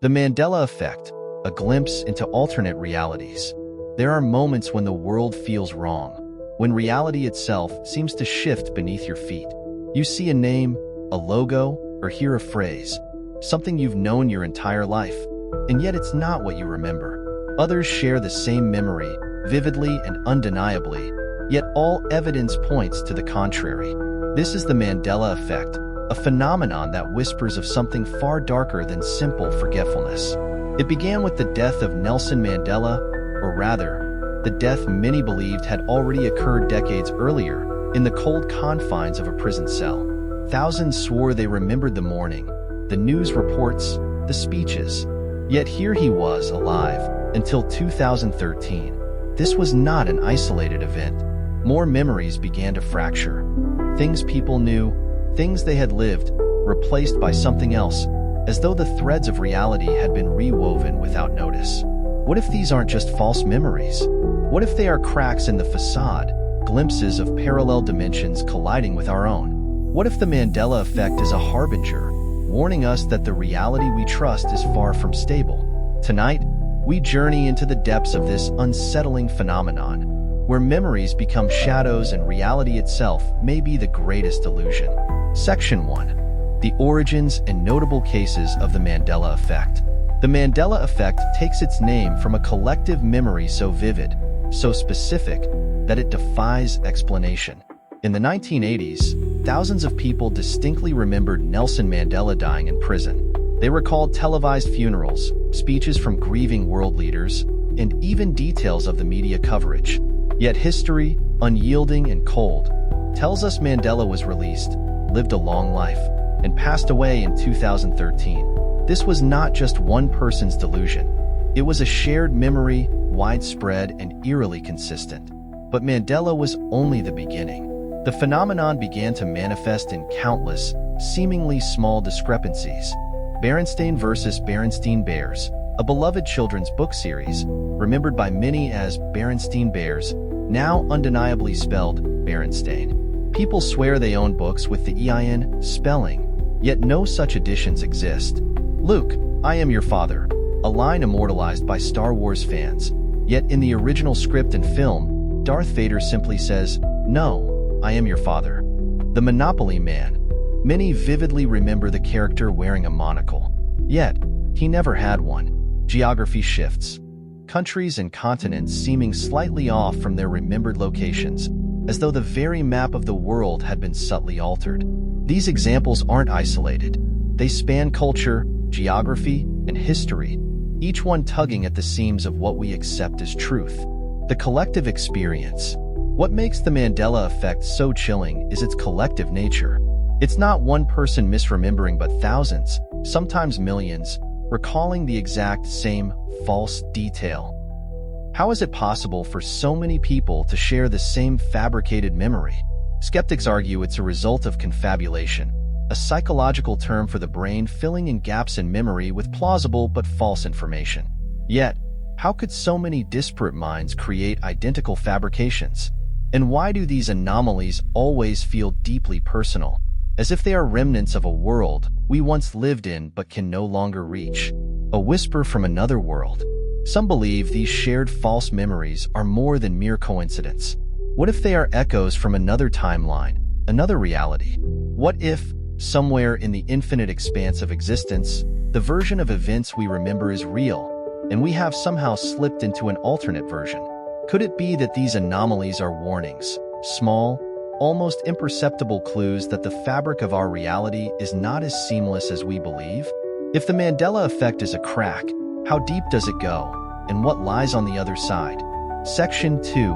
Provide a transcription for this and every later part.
The Mandela Effect, a glimpse into alternate realities. There are moments when the world feels wrong, when reality itself seems to shift beneath your feet. You see a name, a logo, or hear a phrase, something you've known your entire life, and yet it's not what you remember. Others share the same memory, vividly and undeniably, yet all evidence points to the contrary. This is the Mandela Effect, a phenomenon that whispers of something far darker than simple forgetfulness. It began with the death of Nelson Mandela, or rather, the death many believed had already occurred decades earlier in the cold confines of a prison cell. Thousands swore they remembered the morning, the news reports, the speeches. Yet here he was, alive, until 2013. This was not an isolated event. More memories began to fracture. Things people knew, things they had lived, replaced by something else, as though the threads of reality had been rewoven without notice. What if these aren't just false memories? What if they are cracks in the facade, glimpses of parallel dimensions colliding with our own? What if the Mandela Effect is a harbinger, warning us that the reality we trust is far from stable? Tonight, we journey into the depths of this unsettling phenomenon, where memories become shadows and reality itself may be the greatest illusion. Section 1. The origins and notable cases of the Mandela Effect. The Mandela Effect takes its name from a collective memory so vivid, so specific, that it defies explanation. In the 1980s, thousands of people distinctly remembered Nelson Mandela dying in prison. They recalled televised funerals, speeches from grieving world leaders, and even details of the media coverage. Yet history, unyielding and cold, tells us Mandela was released, lived a long life, and passed away in 2013. This was not just one person's delusion. It was a shared memory, widespread and eerily consistent. But Mandela was only the beginning. The phenomenon began to manifest in countless, seemingly small discrepancies. Berenstain versus Berenstain Bears, a beloved children's book series, remembered by many as Berenstain Bears, now undeniably spelled Berenstain. People swear they own books with the EIN spelling, yet no such editions exist. Luke, I am your father, a line immortalized by Star Wars fans. Yet in the original script and film, Darth Vader simply says, "No, I am your father." The Monopoly Man. Many vividly remember the character wearing a monocle. Yet, he never had one. Geography shifts. Countries and continents seeming slightly off from their remembered locations, as though the very map of the world had been subtly altered. These examples aren't isolated. They span culture, geography, and history, each one tugging at the seams of what we accept as truth. The collective experience. What makes the Mandela Effect so chilling is its collective nature. It's not one person misremembering but thousands, sometimes millions, recalling the exact same false detail. How is it possible for so many people to share the same fabricated memory? Skeptics argue it's a result of confabulation, a psychological term for the brain filling in gaps in memory with plausible but false information. Yet, how could so many disparate minds create identical fabrications? And why do these anomalies always feel deeply personal, as if they are remnants of a world we once lived in but can no longer reach? A whisper from another world. Some believe these shared false memories are more than mere coincidence. What if they are echoes from another timeline, another reality? What if, somewhere in the infinite expanse of existence, the version of events we remember is real, and we have somehow slipped into an alternate version? Could it be that these anomalies are warnings, small, almost imperceptible clues that the fabric of our reality is not as seamless as we believe? If the Mandela Effect is a crack, how deep does it go, and what lies on the other side? Section 2.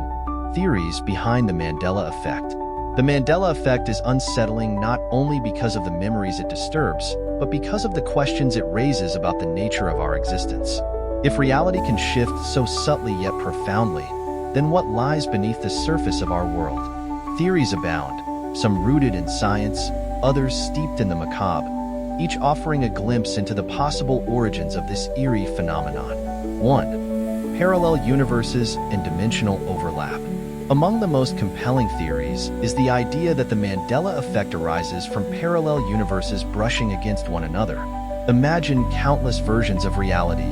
Theories behind the Mandela Effect. The Mandela Effect is unsettling not only because of the memories it disturbs, but because of the questions it raises about the nature of our existence. If reality can shift so subtly yet profoundly, then what lies beneath the surface of our world? Theories abound, some rooted in science, others steeped in the macabre, each offering a glimpse into the possible origins of this eerie phenomenon. 1. Parallel universes and dimensional overlap. Among the most compelling theories is the idea that the Mandela Effect arises from parallel universes brushing against one another. Imagine countless versions of reality,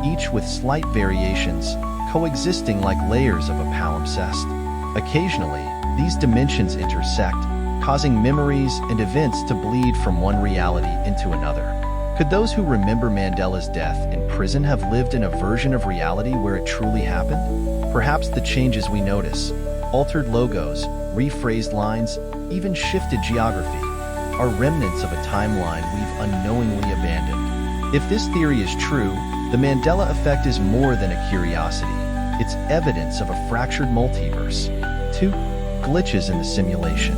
each with slight variations, coexisting like layers of a palimpsest. Occasionally, these dimensions intersect, causing memories and events to bleed from one reality into another. Could those who remember Mandela's death in prison have lived in a version of reality where it truly happened? Perhaps the changes we notice, altered logos, rephrased lines, even shifted geography, are remnants of a timeline we've unknowingly abandoned. If this theory is true, the Mandela Effect is more than a curiosity. It's evidence of a fractured multiverse. 2. Glitches in the simulation.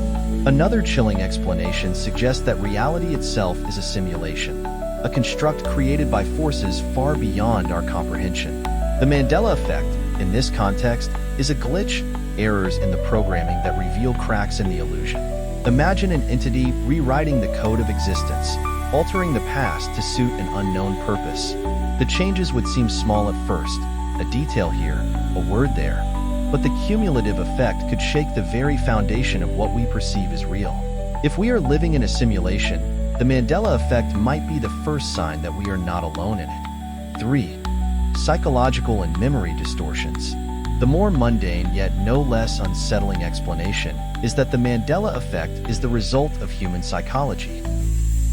Another chilling explanation suggests that reality itself is a simulation, a construct created by forces far beyond our comprehension. The Mandela Effect, in this context, is a glitch, errors in the programming that reveal cracks in the illusion. Imagine an entity rewriting the code of existence, altering the past to suit an unknown purpose. The changes would seem small at first, a detail here, a word there, but the cumulative effect could shake the very foundation of what we perceive as real. If we are living in a simulation, the Mandela Effect might be the first sign that we are not alone in it. 3. Psychological and memory distortions. The more mundane yet no less unsettling explanation is that the Mandela Effect is the result of human psychology.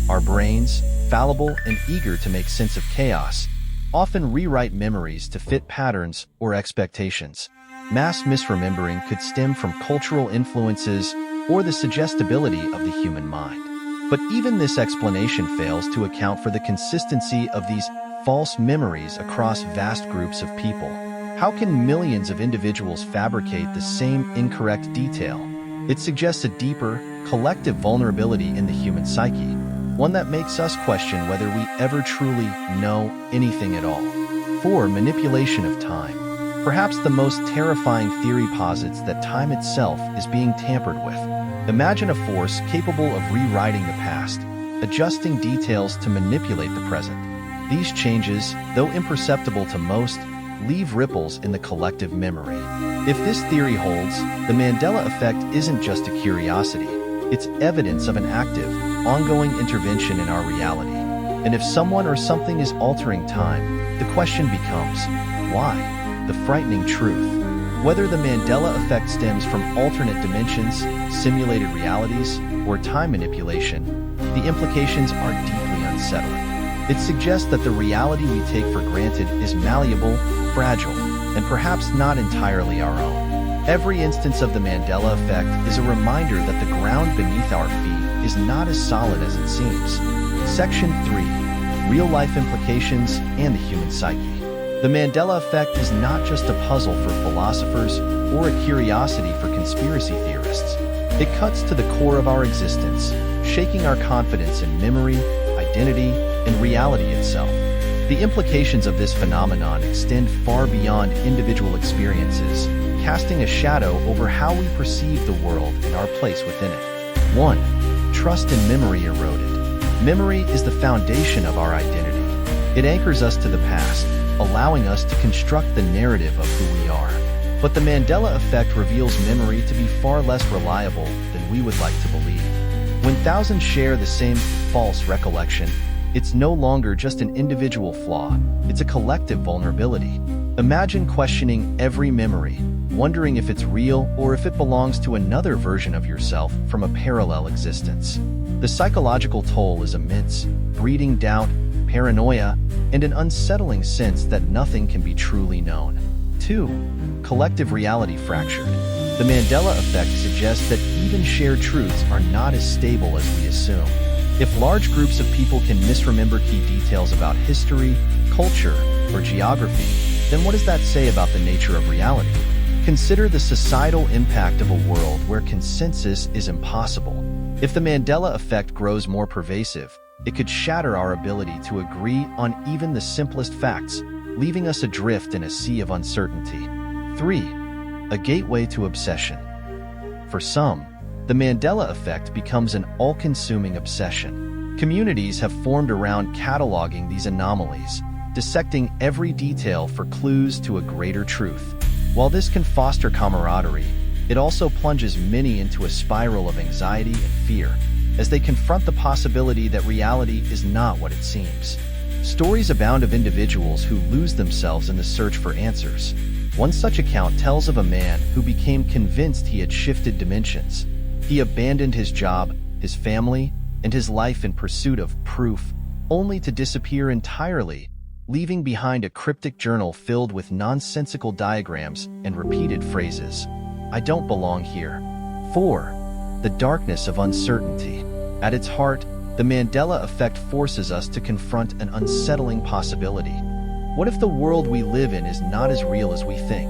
Our brains, fallible and eager to make sense of chaos, often rewrite memories to fit patterns or expectations. Mass misremembering could stem from cultural influences or the suggestibility of the human mind. But even this explanation fails to account for the consistency of these false memories across vast groups of people. How can millions of individuals fabricate the same incorrect detail? It suggests a deeper, collective vulnerability in the human psyche, one that makes us question whether we ever truly know anything at all. 4. Manipulation of time. Perhaps the most terrifying theory posits that time itself is being tampered with. Imagine a force capable of rewriting the past, adjusting details to manipulate the present. These changes, though imperceptible to most, leave ripples in the collective memory. If this theory holds, the Mandela Effect isn't just a curiosity. It's evidence of an active, ongoing intervention in our reality. And if someone or something is altering time, the question becomes, why? The frightening truth. Whether the Mandela Effect stems from alternate dimensions, simulated realities, or time manipulation, the implications are deeply unsettling. It suggests that the reality we take for granted is malleable, fragile, and perhaps not entirely our own. Every instance of the Mandela Effect is a reminder that the ground beneath our feet is not as solid as it seems. Section 3. Real-life implications and the human psyche. The Mandela Effect is not just a puzzle for philosophers or a curiosity for conspiracy theorists. It cuts to the core of our existence, shaking our confidence in memory, identity, and reality itself. The implications of this phenomenon extend far beyond individual experiences, casting a shadow over how we perceive the world and our place within it. 1. Trust and memory eroded. Memory is the foundation of our identity. It anchors us to the past, allowing us to construct the narrative of who we are. But the Mandela Effect reveals memory to be far less reliable than we would like to believe. When thousands share the same false recollection, it's no longer just an individual flaw, it's a collective vulnerability. Imagine questioning every memory, wondering if it's real or if it belongs to another version of yourself from a parallel existence. The psychological toll is immense, breeding doubt, paranoia, and an unsettling sense that nothing can be truly known. 2. Collective reality fractured. The Mandela Effect suggests that even shared truths are not as stable as we assume. If large groups of people can misremember key details about history, culture, or geography, then what does that say about the nature of reality? Consider the societal impact of a world where consensus is impossible. If the Mandela Effect grows more pervasive, it could shatter our ability to agree on even the simplest facts, leaving us adrift in a sea of uncertainty. 3. A gateway to obsession. For some, the Mandela Effect becomes an all-consuming obsession. Communities have formed around cataloging these anomalies, dissecting every detail for clues to a greater truth. While this can foster camaraderie, it also plunges many into a spiral of anxiety and fear. as they confront the possibility that reality is not what it seems. Stories abound of individuals who lose themselves in the search for answers. One such account tells of a man who became convinced he had shifted dimensions. He abandoned his job, his family, and his life in pursuit of proof, only to disappear entirely, leaving behind a cryptic journal filled with nonsensical diagrams and repeated phrases. "I don't belong here." 4. The darkness of uncertainty. At its heart, the Mandela Effect forces us to confront an unsettling possibility. What if the world we live in is not as real as we think?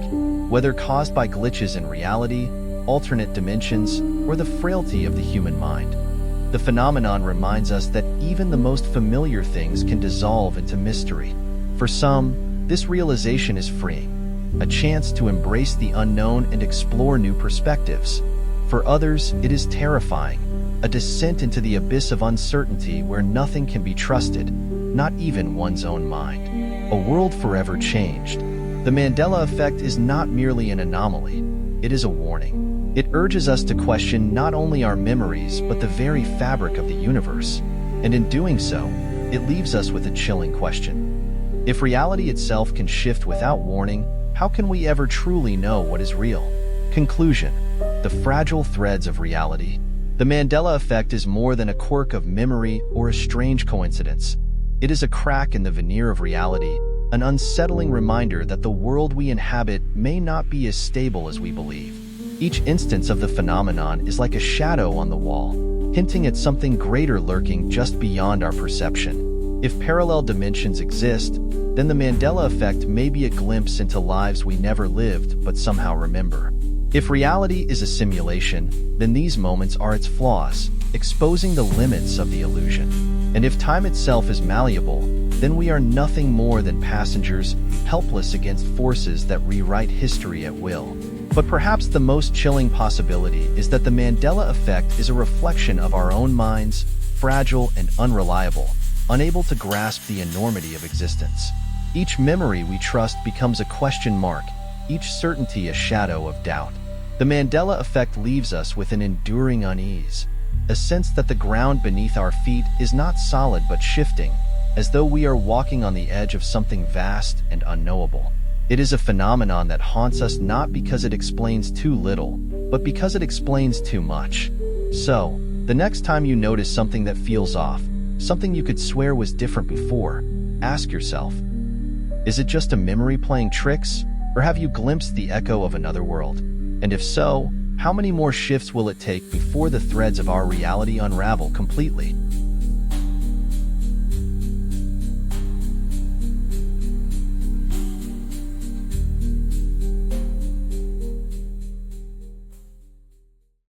Whether caused by glitches in reality, alternate dimensions, or the frailty of the human mind. The phenomenon reminds us that even the most familiar things can dissolve into mystery. For some, this realization is freeing, a chance to embrace the unknown and explore new perspectives. For others, it is terrifying, a descent into the abyss of uncertainty where nothing can be trusted, not even one's own mind. A world forever changed. The Mandela Effect is not merely an anomaly, it is a warning. It urges us to question not only our memories but the very fabric of the universe. And in doing so, it leaves us with a chilling question. If reality itself can shift without warning, how can we ever truly know what is real? Conclusion: the fragile threads of reality. The Mandela Effect is more than a quirk of memory or a strange coincidence. It is a crack in the veneer of reality, an unsettling reminder that the world we inhabit may not be as stable as we believe. Each instance of the phenomenon is like a shadow on the wall, hinting at something greater lurking just beyond our perception. If parallel dimensions exist, then the Mandela Effect may be a glimpse into lives we never lived but somehow remember. If reality is a simulation, then these moments are its flaws, exposing the limits of the illusion. And if time itself is malleable, then we are nothing more than passengers, helpless against forces that rewrite history at will. But perhaps the most chilling possibility is that the Mandela Effect is a reflection of our own minds, fragile and unreliable, unable to grasp the enormity of existence. Each memory we trust becomes a question mark, each certainty a shadow of doubt. The Mandela Effect leaves us with an enduring unease, a sense that the ground beneath our feet is not solid but shifting, as though we are walking on the edge of something vast and unknowable. It is a phenomenon that haunts us not because it explains too little, but because it explains too much. So, the next time you notice something that feels off, something you could swear was different before, ask yourself, is it just a memory playing tricks, or have you glimpsed the echo of another world? And if so, how many more shifts will it take before the threads of our reality unravel completely?